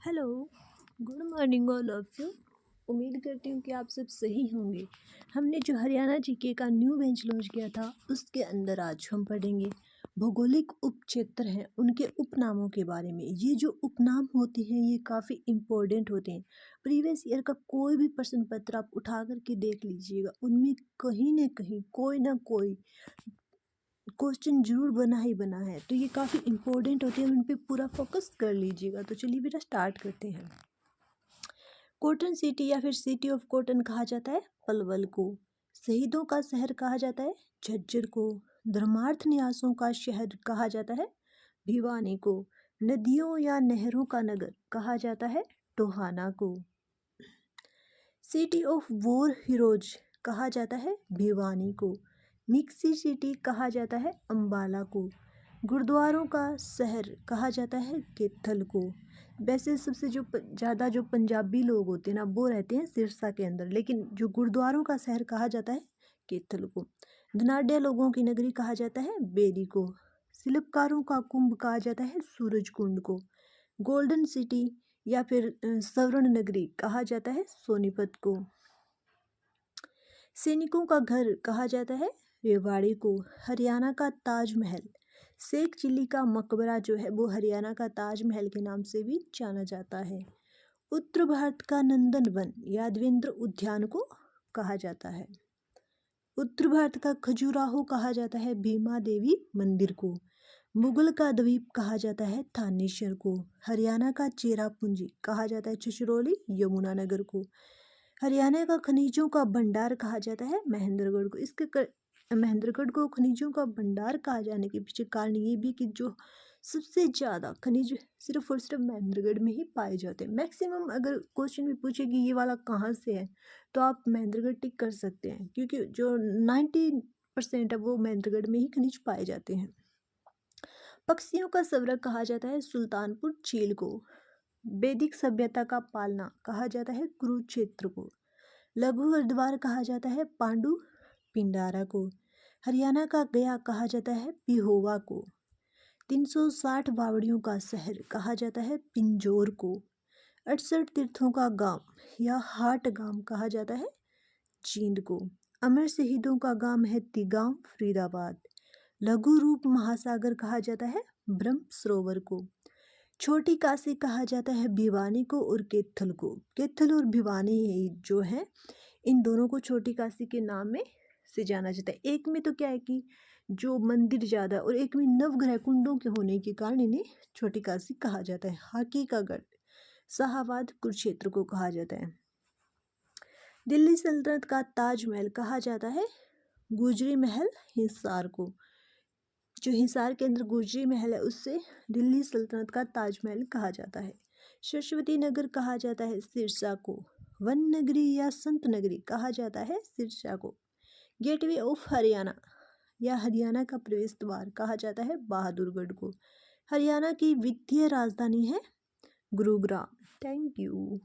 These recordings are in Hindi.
Hello, good morning all of you. उम्मीद करती हूँ कि आप सब सही होंगे। हमने जो हरियाणा जीके का न्यू बेंच लॉन्च किया था उसके अंदर आज हम पढ़ेंगे भौगोलिक उपक्षेत्र हैं उनके उपनामों के बारे में। ये जो उपनाम होते हैं ये काफ़ी इम्पोर्टेंट होते हैं। प्रीवियस ईयर का कोई भी प्रश्न पत्र आप उठा करके देख लीजिएगा, उनमें कहीं ना कहीं कोई ना कोई क्वेश्चन जरूर बना ही बना है, तो ये काफ़ी इम्पोर्टेंट होते हैं, उन पर पूरा फोकस कर लीजिएगा। तो चलिए बेटा स्टार्ट करते हैं। कॉटन सिटी या फिर सिटी ऑफ कॉटन कहा जाता है पलवल को। शहीदों का शहर कहा जाता है झज्जर को। धर्मार्थ न्यासों का शहर कहा जाता है भिवानी को। नदियों या नहरों का नगर कहा जाता है टोहाना को। सिटी ऑफ वॉर हीरोज कहा जाता है भिवानी को। मिक्सी सिटी कहा जाता है अम्बाला को। गुरुद्वारों का शहर कहा जाता है कैथल को। वैसे सबसे ज़्यादा जो पंजाबी लोग होते हैं ना वो रहते हैं सिरसा के अंदर, लेकिन जो गुरुद्वारों का शहर कहा जाता है कैथल को। धनाढ़ लोगों की नगरी कहा जाता है बेरी को। शिल्पकारों का कुंभ कहा जाता है सूरज कुंड को। गोल्डन सिटी या फिर स्वर्ण नगरी कहा जाता है सोनीपत को। सैनिकों का घर कहा जाता है रेवाड़ी को। हरियाणा का ताजमहल, शेख चिल्ली का मकबरा जो है वो हरियाणा का ताजमहल के नाम से भी जाना जाता है। उत्तर भारत का नंदन वन यादवेंद्र उद्यान को कहा जाता है। उत्तर भारत का खजुराहो कहा जाता है भीमा देवी मंदिर को। मुगल का द्वीप कहा जाता है थानेश्वर को। हरियाणा का चेरापूंजी कहा जाता है छछरौली यमुनानगर को। हरियाणा का खनिजों का भंडार कहा जाता है महेंद्रगढ़ को। महेंद्रगढ़ को खनिजों का भंडार कहा जाने के पीछे कारण ये भी कि जो सबसे ज़्यादा खनिज सिर्फ और सिर्फ महेंद्रगढ़ में ही पाए जाते हैं। मैक्सिमम अगर क्वेश्चन भी पूछे कि ये वाला कहाँ से है तो आप महेंद्रगढ़ टिक कर सकते हैं, क्योंकि जो 90% है वो महेंद्रगढ़ में ही खनिज पाए जाते हैं। पक्षियों का स्वर्ग कहा जाता है सुल्तानपुर झील को। वैदिक सभ्यता का पालना कहा जाता है कुरुक्षेत्र को। लघु हरिद्वार कहा जाता है पांडु पिंडारा को। हरियाणा का गया कहा जाता है पिहोवा को। 360 बावड़ियों का शहर कहा जाता है पिंजौर को। 68 तीर्थों का गांव या हाट गांव कहा जाता है जींद को। अमर शहीदों का गांव है तिगांव फरीदाबाद। लघु रूप महासागर कहा जाता है ब्रह्म सरोवर को। छोटी काशी कहा जाता है भिवानी को और कैथल को। कैथल और भिवानी जो है इन दोनों को छोटी काशी के नाम में से जाना जाता है। एक में तो क्या है कि जो मंदिर ज़्यादा और एक में नवग्रह कुंडों के होने के कारण इन्हें छोटी काशी कहा जाता है। हाकी का गढ़ शाहाबाद कुरुक्षेत्र को कहा जाता है। दिल्ली सल्तनत का ताजमहल कहा जाता है गुजरी महल हिसार को। जो हिसार के अंदर गुजरी महल है उससे दिल्ली सल्तनत का ताजमहल कहा जाता है। सरस्वती नगर कहा जाता है सिरसा को। वन नगरी या संत नगरी कहा जाता है सिरसा को। गेटवे ऑफ हरियाणा या हरियाणा का प्रवेश द्वार कहा जाता है बहादुरगढ़ को। हरियाणा की वित्तीय राजधानी है गुरुग्राम। Thank you.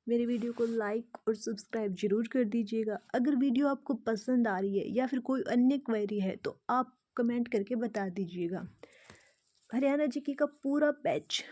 मेरे वीडियो को लाइक और सब्सक्राइब जरूर कर दीजिएगा। अगर वीडियो आपको पसंद आ रही है या फिर कोई अन्य क्वेरी है तो आप कमेंट करके बता दीजिएगा। हरियाणा जीके का पूरा बैच